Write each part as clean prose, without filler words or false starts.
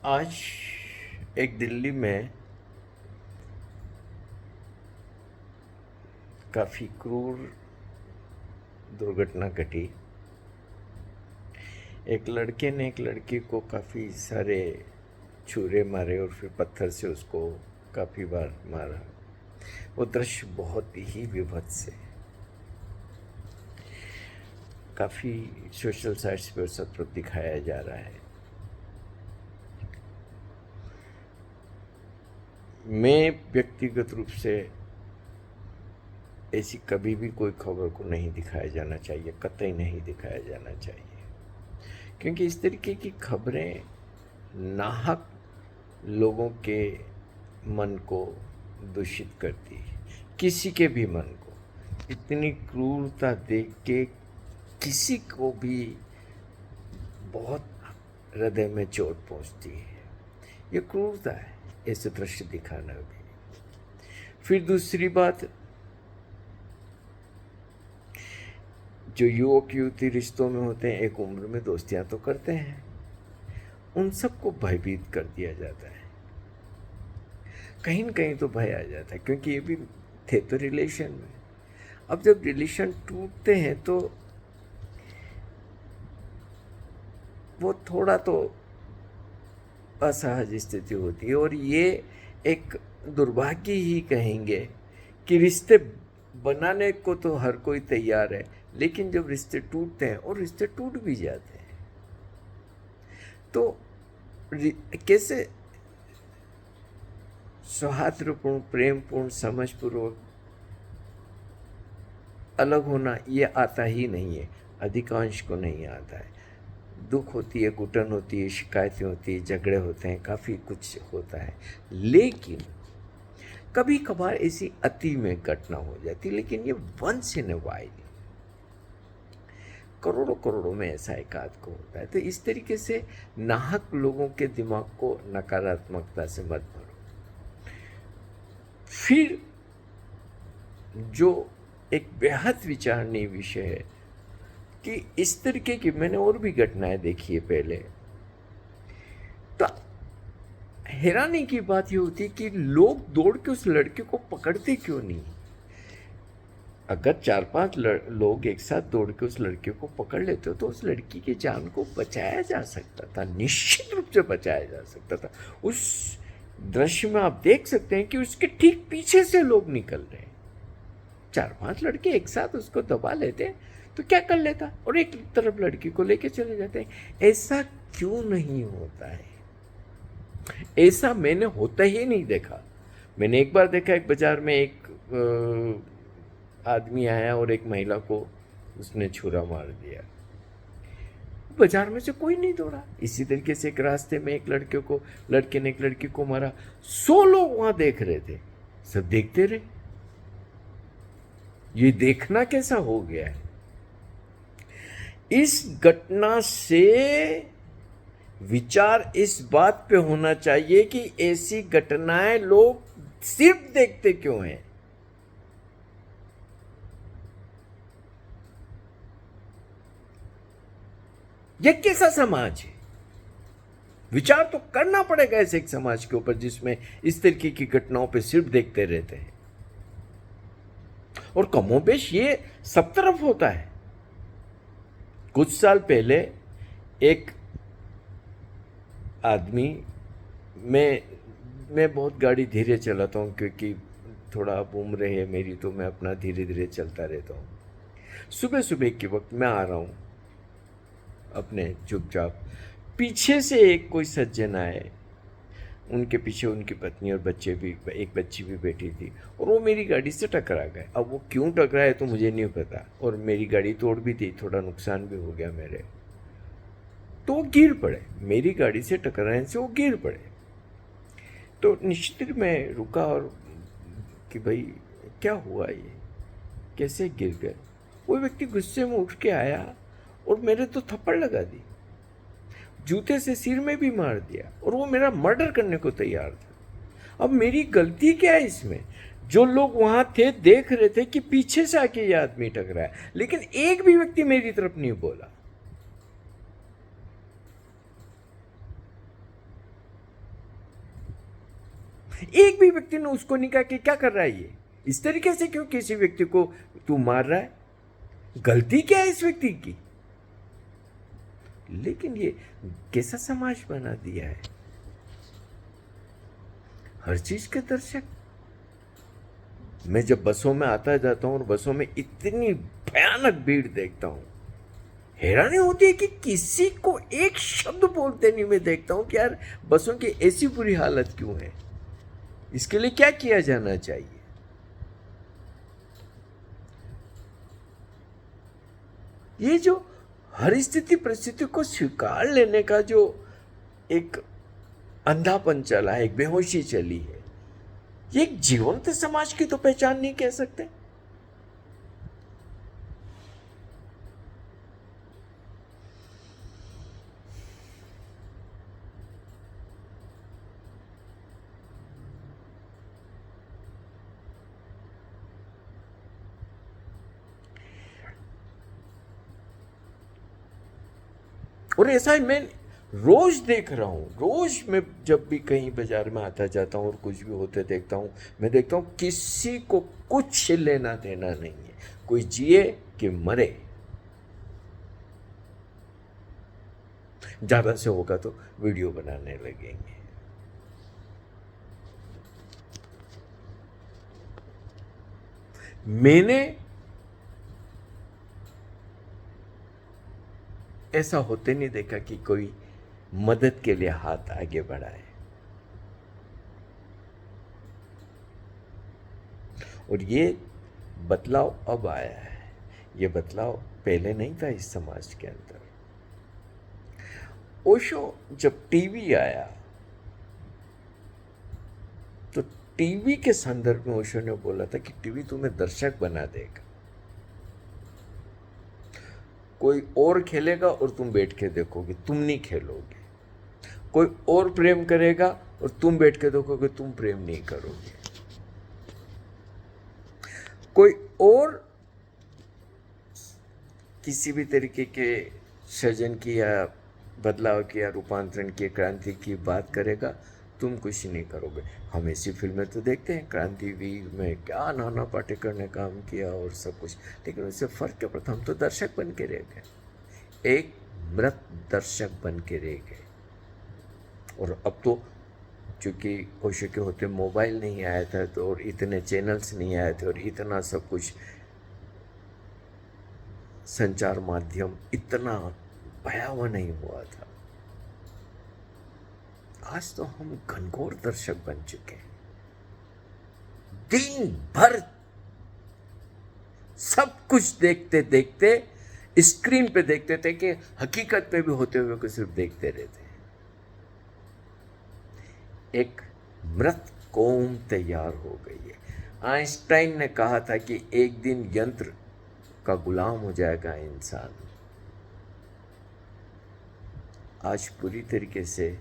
आज एक दिल्ली में काफ़ी क्रूर दुर्घटना घटी। एक लड़के ने एक लड़की को काफ़ी सारे छुरे मारे और फिर पत्थर से उसको काफ़ी बार मारा। वो दृश्य बहुत ही विभत्स है। काफ़ी सोशल साइट्स पर सब तरफ दिखाया जा रहा है। मैं व्यक्तिगत रूप से ऐसी कभी भी कोई खबर को नहीं दिखाया जाना चाहिए, कतई नहीं दिखाया जाना चाहिए, क्योंकि इस तरीके की खबरें नाहक लोगों के मन को दूषित करती है, किसी के भी मन को। इतनी क्रूरता देख के किसी को भी बहुत हृदय में चोट पहुंचती है। ये क्रूरता है ऐसे दृश्य दिखाना भी। फिर दूसरी बात, जो युवक युवती रिश्तों में होते हैं, एक उम्र में दोस्तियां तो करते हैं, उन सबको भयभीत कर दिया जाता है। कहीं न कहीं तो भय आ जाता है, क्योंकि ये भी थे तो रिलेशन में। अब जब रिलेशन टूटते हैं तो वो थोड़ा तो असहज स्थिति होती है, और ये एक दुर्भाग्य ही कहेंगे कि रिश्ते बनाने को तो हर कोई तैयार है, लेकिन जब रिश्ते टूटते हैं, और रिश्ते टूट भी जाते हैं, तो कैसे सौहार्दपूर्ण, प्रेमपूर्ण, समझपूर्वक अलग होना, ये आता ही नहीं है, अधिकांश को नहीं आता है। दुख होती है, घुटन होती है, शिकायतें होती है, झगड़े होते हैं, काफ़ी कुछ होता है, लेकिन कभी कभार ऐसी अति में घटना हो जाती है, लेकिन ये वंस इन ए वाइल, करोड़ों करोड़ों में ऐसा एकाध को होता है। तो इस तरीके से नाहक लोगों के दिमाग को नकारात्मकता से मत भरो। फिर जो एक बेहद विचारणीय विषय है कि इस तरीके की मैंने और भी घटनाएं देखी है पहले, तो हैरानी की बात ये होती है कि लोग दौड़ के उस लड़के को पकड़ते क्यों नहीं। अगर 4-5 लोग एक साथ दौड़ के उस लड़के को पकड़ लेते हो तो उस लड़की की जान को बचाया जा सकता था, निश्चित रूप से बचाया जा सकता था। उस दृश्य में आप देख सकते हैं कि उसके ठीक पीछे से लोग निकल रहे हैं। 4-5 लड़के एक साथ उसको दबा लेते हैं तो क्या कर लेता, और एक तरफ लड़की को लेके चले जाते हैं। ऐसा क्यों नहीं होता है? ऐसा मैंने होता ही नहीं देखा। मैंने एक बार देखा, एक बाजार में एक आदमी आया और एक महिला को उसने छुरा मार दिया। बाजार में से कोई नहीं दौड़ा। इसी तरीके से एक रास्ते में एक लड़के ने एक लड़की को मारा। 100 लोग वहां देख रहे थे, सब देखते रहे। ये देखना कैसा हो गया है? इस घटना से विचार इस बात पे होना चाहिए कि ऐसी घटनाएं लोग सिर्फ देखते क्यों हैं। यह कैसा समाज है? विचार तो करना पड़ेगा ऐसे एक समाज के ऊपर जिसमें इस तरीके की घटनाओं पे सिर्फ देखते रहते हैं। और कमोबेश ये सब तरफ होता है। कुछ साल पहले एक आदमी, मैं बहुत गाड़ी धीरे चलाता हूँ, क्योंकि थोड़ा अब उम्र है मेरी, तो मैं अपना धीरे धीरे चलता रहता हूँ। सुबह सुबह के वक्त मैं आ रहा हूँ अपने चुपचाप, पीछे से एक कोई सज्जन आए, उनके पीछे उनकी पत्नी और बच्चे भी, एक बच्ची भी बैठी थी, और वो मेरी गाड़ी से टकरा गए। अब वो क्यों टकराए तो मुझे नहीं पता, और मेरी गाड़ी तोड़ भी थी, थोड़ा नुकसान भी हो गया मेरे। तो वो गिर पड़े, मेरी गाड़ी से टकराने से वो गिर पड़े। तो निश्चित मैं रुका और कि भाई क्या हुआ, ये कैसे गिर गए। वो व्यक्ति गुस्से में उठ के आया और मेरे तो थप्पड़ लगा दी, जूते से सिर में भी मार दिया, और वो मेरा मर्डर करने को तैयार था। अब मेरी गलती क्या है इसमें? जो लोग वहां थे देख रहे थे कि पीछे से आके ये आदमी टकराया, लेकिन एक भी व्यक्ति मेरी तरफ नहीं बोला। एक भी व्यक्ति ने उसको नहीं कहा कि क्या कर रहा है ये, इस तरीके से क्यों किसी व्यक्ति को तू मार रहा है, गलती क्या है इस व्यक्ति की। लेकिन ये कैसा समाज बना दिया है, हर चीज के दर्शक। मैं जब बसों में आता जाता हूं और बसों में इतनी भयानक भीड़ देखता हूं, हैरानी होती है कि किसी को एक शब्द बोलते नहीं मैं देखता हूं कि यार बसों की ऐसी बुरी हालत क्यों है, इसके लिए क्या किया जाना चाहिए। ये जो हर स्थिति परिस्थिति को स्वीकार लेने का जो एक अंधापन चला है, एक बेहोशी चली है, ये एक जीवंत समाज की तो पहचान नहीं कह सकते। और ऐसा ही मैं रोज देख रहा हूं, रोज मैं जब भी कहीं बाजार में आता जाता हूं और कुछ भी होते देखता हूं, मैं देखता हूं किसी को कुछ लेना देना नहीं है, कोई जिए कि मरे। ज्यादा से होगा तो वीडियो बनाने लगेंगे। मैंने ऐसा होते नहीं देखा कि कोई मदद के लिए हाथ आगे बढ़ाए। और ये बदलाव अब आया है, ये बदलाव पहले नहीं था इस समाज के अंदर। ओशो जब टीवी आया तो टीवी के संदर्भ में ओशो ने बोला था कि टीवी तुम्हें दर्शक बना देगा, कोई और खेलेगा और तुम बैठ के देखोगे, तुम नहीं खेलोगे। कोई और प्रेम करेगा और तुम बैठ के देखोगे, तुम प्रेम नहीं करोगे। कोई और किसी भी तरीके के सृजन की या बदलाव की या रूपांतरण की, क्रांति की बात करेगा, तुम कुछ नहीं करोगे। हम ऐसी फिल्में तो देखते हैं, क्रांतिवीर में क्या नाना पाटेकर ने काम किया और सब कुछ, लेकिन उससे फर्क क्या पड़ता, हम तो दर्शक बन के रह गए, एक मृत दर्शक बन के रह गए। और अब तो चूंकि ओशो के होते मोबाइल नहीं आया था तो, और इतने चैनल्स नहीं आए थे, और इतना सब कुछ संचार माध्यम इतना भयावह नहीं हुआ था। आज तो हम घनघोर दर्शक बन चुके हैं, दिन भर सब कुछ देखते देखते, स्क्रीन पे देखते थे कि हकीकत पे भी होते हुए को सिर्फ देखते रहते। एक मृत कौम तैयार हो गई है। आइंस्टाइन ने कहा था कि एक दिन यंत्र का गुलाम हो जाएगा इंसान। आज पूरी तरीके से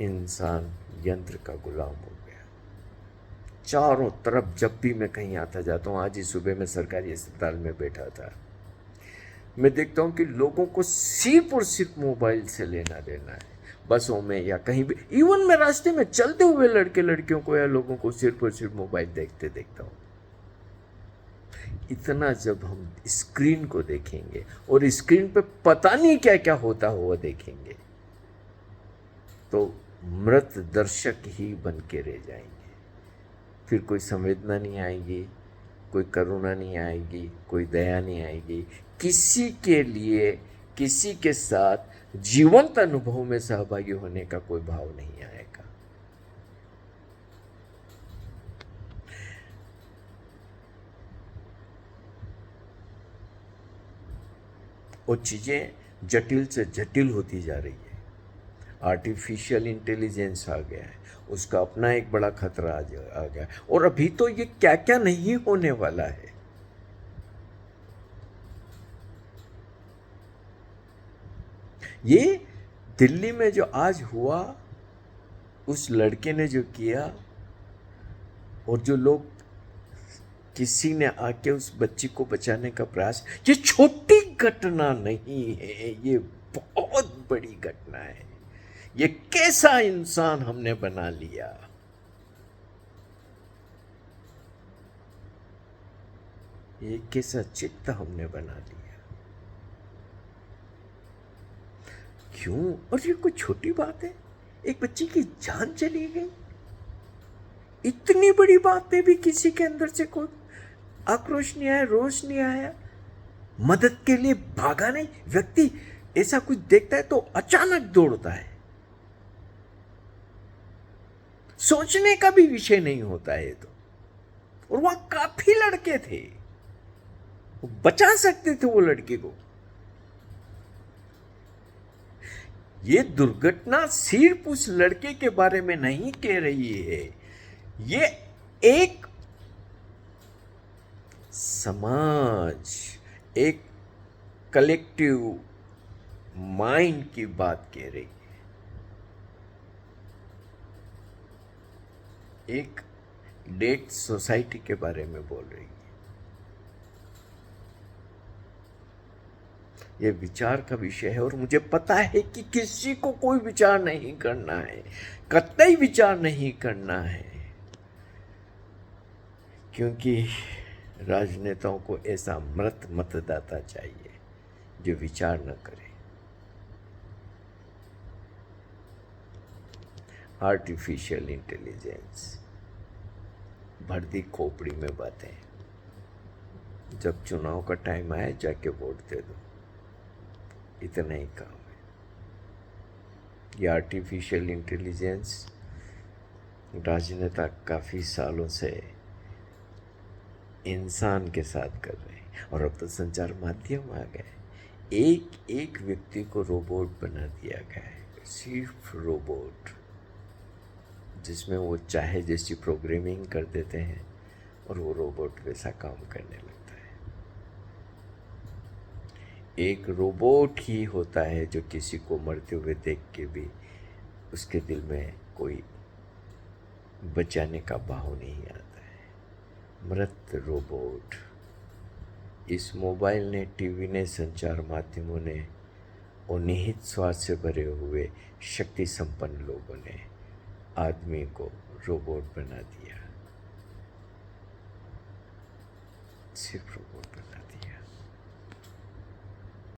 इंसान यंत्र का गुलाम हो गया। चारों तरफ जब भी मैं कहीं आता जाता हूँ, आज ही सुबह मैं सरकारी अस्पताल में बैठा था, मैं देखता हूँ कि लोगों को सिर्फ और सिर्फ मोबाइल से लेना देना है, बसों में या कहीं भी। इवन मैं रास्ते में चलते हुए लड़के लड़कियों को या लोगों को सिर्फ और सिर्फ मोबाइल देखते देखता हूँ। इतना जब हम स्क्रीन को देखेंगे और स्क्रीन पे पता नहीं क्या क्या होता हुआ देखेंगे, तो मृत दर्शक ही बन के रह जाएंगे। फिर कोई संवेदना नहीं आएगी, कोई करुणा नहीं आएगी, कोई दया नहीं आएगी, किसी के लिए किसी के साथ जीवंत अनुभव में सहभागी होने का कोई भाव नहीं आएगा। वो चीजें जटिल से जटिल होती जा रही है। आर्टिफिशियल इंटेलिजेंस आ गया है, उसका अपना एक बड़ा खतरा आ गया, और अभी तो ये क्या क्या नहीं होने वाला है। ये दिल्ली में जो आज हुआ, उस लड़के ने जो किया, और जो लोग, किसी ने आके उस बच्ची को बचाने का प्रयास, ये छोटी घटना नहीं है, ये बहुत बड़ी घटना है। ये कैसा इंसान हमने बना लिया। ये कैसा चित्त हमने बना लिया। क्यों? और ये कोई छोटी बात है? एक बच्ची की जान चली गई, इतनी बड़ी बात पे भी किसी के अंदर से कोई आक्रोश नहीं आया, रोष नहीं आया, मदद के लिए भागा नहीं। व्यक्ति ऐसा कुछ देखता है तो अचानक दौड़ता है, सोचने का भी विषय नहीं होता है तो। और वह काफी लड़के थे, वो बचा सकते थे वो लड़के को। ये दुर्घटना सिर्फ उस लड़के के बारे में नहीं कह रही है, ये एक समाज, एक कलेक्टिव माइंड की बात कह रही है, एक डेट सोसाइटी के बारे में बोल रही है। ये विचार का विषय है और मुझे पता है कि किसी को कोई विचार नहीं करना है, कतई विचार नहीं करना है, क्योंकि राजनेताओं को ऐसा मृत मतदाता चाहिए जो विचार न करे। आर्टिफिशियल इंटेलिजेंस, भर दी खोपड़ी में बातें। जब चुनाव का टाइम आए जाके वोट दे दो, इतना ही काम है। ये आर्टिफिशियल इंटेलिजेंस राजनेता काफ़ी सालों से इंसान के साथ कर रहे हैं, और अब तो संचार माध्यम आ गए। एक एक व्यक्ति को रोबोट बना दिया गया है, सिर्फ रोबोट, जिसमें वो चाहे जैसी प्रोग्रामिंग कर देते हैं और वो रोबोट वैसा काम करने लगता है। एक रोबोट ही होता है जो किसी को मरते हुए देख के भी उसके दिल में कोई बचाने का भाव नहीं आता है। मृत रोबोट। इस मोबाइल ने, टीवी ने, संचार माध्यमों ने और निहित स्वार्थ से भरे हुए शक्ति संपन्न लोगों ने आदमी को रोबोट बना दिया, सिर्फ रोबोट बना